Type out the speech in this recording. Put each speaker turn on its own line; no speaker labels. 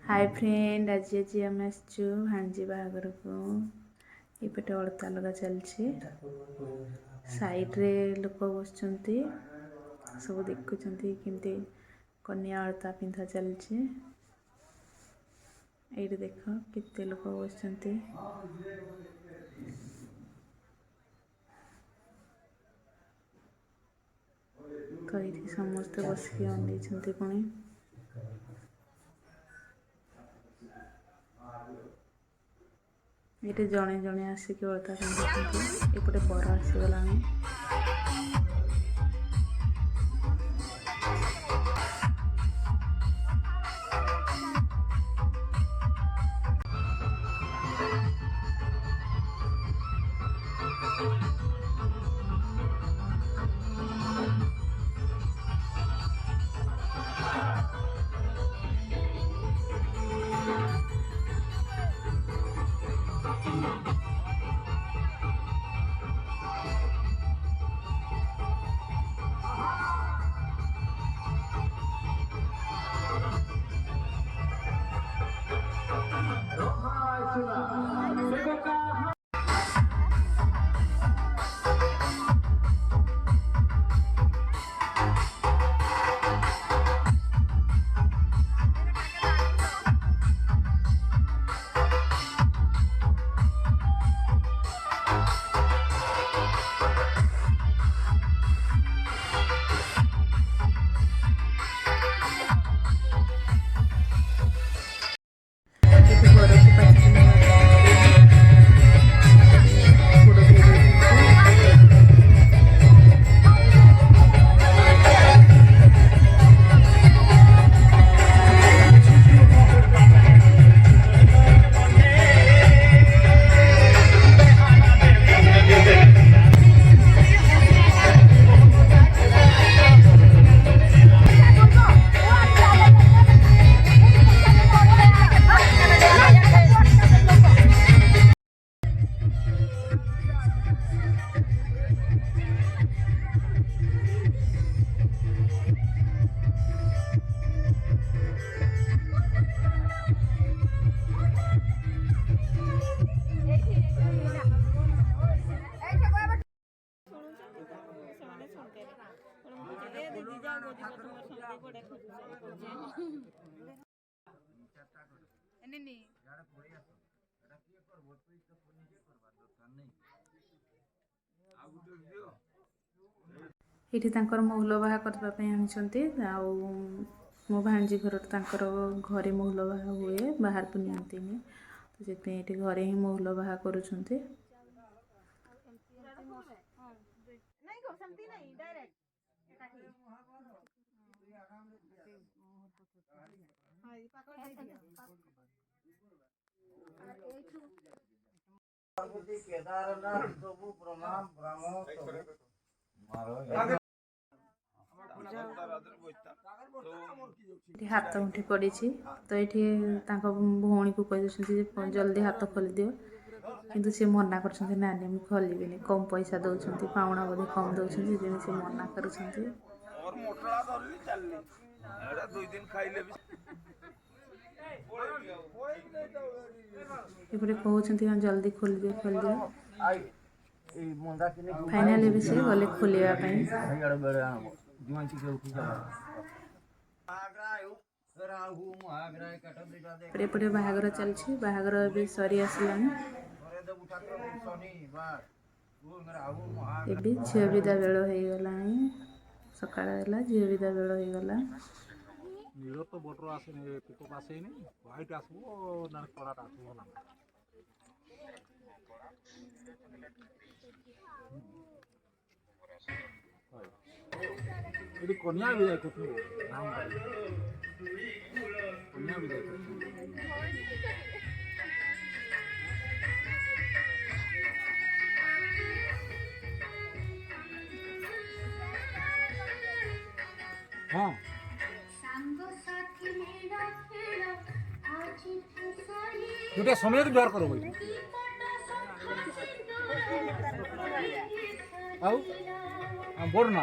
Hi friend, आज आज आम आसचु भांजी बाहागर को एपटे अलता लगा चलछि। साइड्रे लोक बसचंती सब देखुचंती केमती कन्या अलता पिंधा चलछि। एइटे देख केते लोक बसचंती। तो ये समस्ते बसिक अनेइछंती पुणी। ये जड़े जड़े आसिक अलता पिंधुचंती। एपटे बर आसीगलानी। ये महुल बाहा करने आनी मो भांजी घर घरे महुल बाहा हुए बाहर को नियंती तो से घरे ही महुल बाहा करुँच। केदारनाथ प्रभु प्रणाम हाथ उठी पड़ी तो ये भौणी को कही जल्दी हाथ खोली दियो किंतु सी मना कर नानी मुझे खोलि कम पैसा दौरान पाउना बोधे कम दौरान से मना कर कहते जल्दी खोल दियो फाइनाली भी से गले खोलिया पटे बाहागर चलछि। बाहागर भी सरी आसलानी। एबी झील विदा बेल हो गलानी। सकाळ होला झील विदा बेल हो गला। नीलो तो बोटर आसेनी पिकअप आसेनी व्हाइट आसबो ना कलाटा आसबो ना ये कन्या भी जाए कुछ नाम कन्या भी जाए हाँ दुटा समय व्यवहार करो भाई आओ हम बोल ना